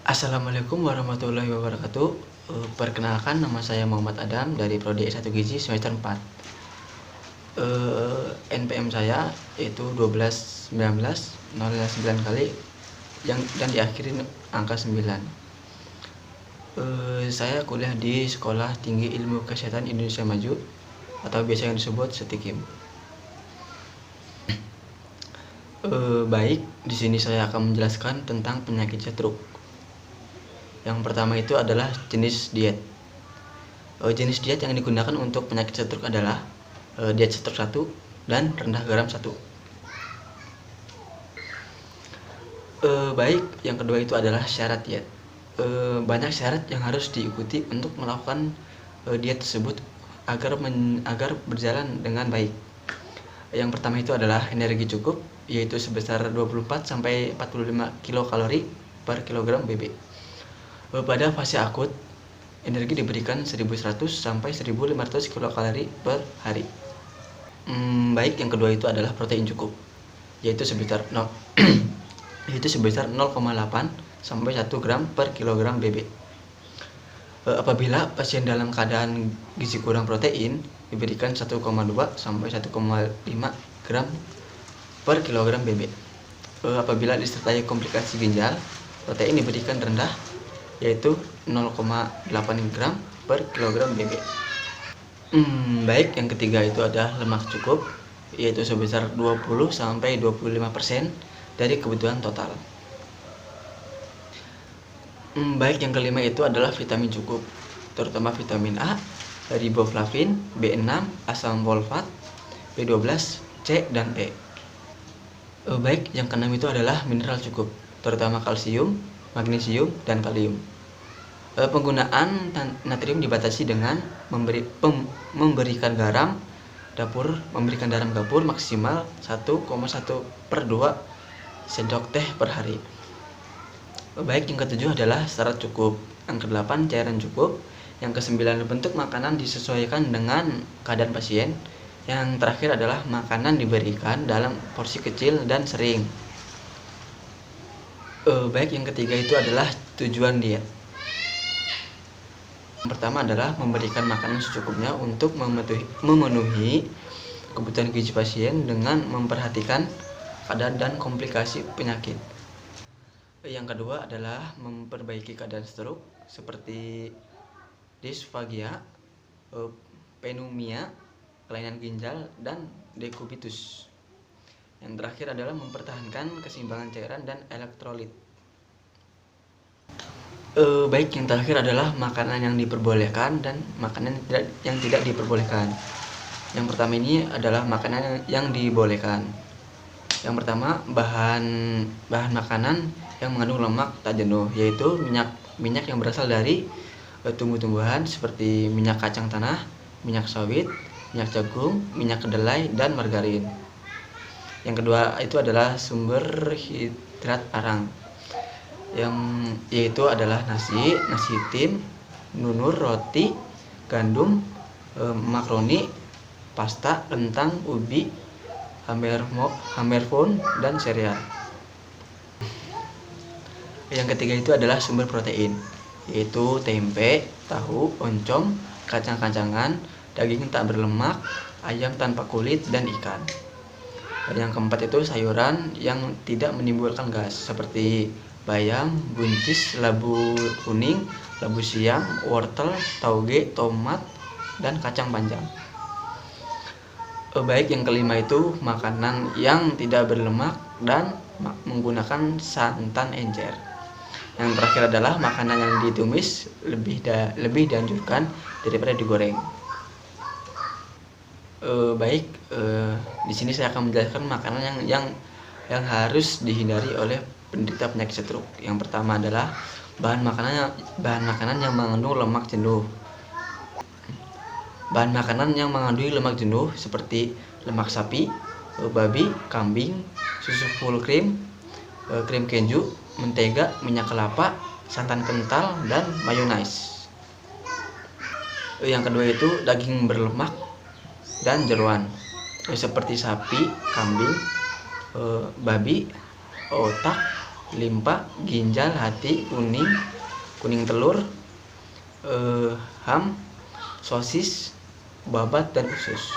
Assalamualaikum warahmatullahi wabarakatuh. Perkenalkan, nama saya Muhammad Adam dari Prodi S1 Gizi semester 4. NPM saya yaitu 12 19 09 kali dan diakhiri angka 9. Saya kuliah di Sekolah Tinggi Ilmu Kesehatan Indonesia Maju atau biasa yang disebut Setikim. Baik, di sini saya akan menjelaskan tentang penyakit setruk. Yang pertama itu adalah jenis diet. Jenis diet yang digunakan untuk penyakit setruk adalah diet setruk 1 dan rendah garam 1. Baik, yang kedua itu adalah syarat diet. Banyak syarat yang harus diikuti untuk melakukan diet tersebut agar berjalan dengan baik. Yang pertama itu adalah energi cukup, yaitu sebesar 24 sampai 45 kilokalori per kilogram BB. Pada fase akut, energi diberikan 1100 sampai 1500 kilokalori per hari. Baik, yang kedua itu adalah protein cukup, yaitu sebesar 0,8 sampai 1 gram per kilogram BB. Apabila pasien dalam keadaan gizi kurang protein, diberikan 1,2 sampai 1,5 gram per kilogram BB. Apabila disertai komplikasi ginjal, protein diberikan rendah, yaitu 0,8 gram per kilogram BB. Baik, yang ketiga itu adalah lemak cukup, yaitu sebesar 20 sampai 25% dari kebutuhan total. Baik, yang kelima itu adalah vitamin cukup, terutama vitamin A, riboflavin, B6, asam folfat, B12, C, dan E. Baik, yang keenam itu adalah mineral cukup, terutama kalsium, magnesium, dan kalium. Penggunaan natrium dibatasi dengan memberikan garam dapur maksimal 1,1/2 sendok teh per hari. Baik, yang ketujuh adalah syarat cukup. Yang kedelapan, cairan cukup. Yang kesembilan, bentuk makanan disesuaikan dengan keadaan pasien. Yang terakhir adalah makanan diberikan dalam porsi kecil dan sering. Baik, yang ketiga itu adalah tujuan diet. Yang pertama adalah memberikan makanan secukupnya untuk memenuhi kebutuhan gizi pasien dengan memperhatikan keadaan dan komplikasi penyakit. Yang kedua adalah memperbaiki keadaan stroke seperti disfagia, pneumonia, kelainan ginjal, dan dekubitus. Yang terakhir adalah mempertahankan keseimbangan cairan dan elektrolit. Baik, yang terakhir adalah makanan yang diperbolehkan dan makanan yang tidak diperbolehkan. Yang pertama ini adalah makanan yang dibolehkan. Yang pertama, bahan makanan yang mengandung lemak tak jenuh, yaitu minyak yang berasal dari tumbuh-tumbuhan seperti minyak kacang tanah, minyak sawit, minyak jagung, minyak kedelai, dan margarin. Yang kedua itu adalah sumber hidrat arang, yaitu adalah nasi tim, nunur, roti, gandum, makaroni, pasta, kentang, ubi, hamerfon, dan sereal. Yang ketiga itu adalah sumber protein, yaitu tempe, tahu, oncom, kacang-kacangan, daging tak berlemak, ayam tanpa kulit, dan ikan. Yang keempat itu sayuran yang tidak menimbulkan gas seperti bayam, buncis, labu kuning, labu siam, wortel, tauge, tomat, dan kacang panjang. Baik, yang kelima itu makanan yang tidak berlemak dan menggunakan santan encer. Yang terakhir adalah makanan yang ditumis lebih dianjurkan daripada digoreng. Baik, di sini saya akan menjelaskan makanan yang harus dihindari oleh penderita penyakit setruk. Yang pertama adalah bahan makanan yang mengandung lemak jenuh. Bahan makanan yang mengandung lemak jenuh seperti lemak sapi, babi, kambing, susu full cream, krim keju, mentega, minyak kelapa, santan kental, dan mayonaise. Yang kedua itu daging berlemak dan jeroan seperti sapi, kambing, babi, otak, limpa, ginjal, hati, kuning telur, ham, sosis, babat, dan usus.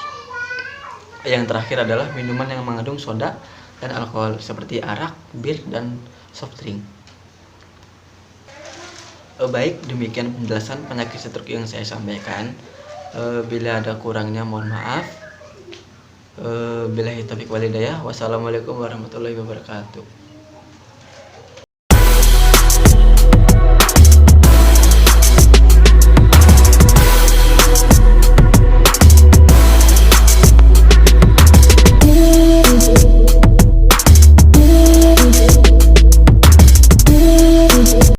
Yang terakhir adalah minuman yang mengandung soda dan alkohol seperti arak, bir, dan soft drink. Baik, demikian penjelasan penyakit stroke yang saya sampaikan. Bila ada kurangnya mohon maaf. Billahi taufiq wal hidayah. Wassalamualaikum warahmatullahi wabarakatuh.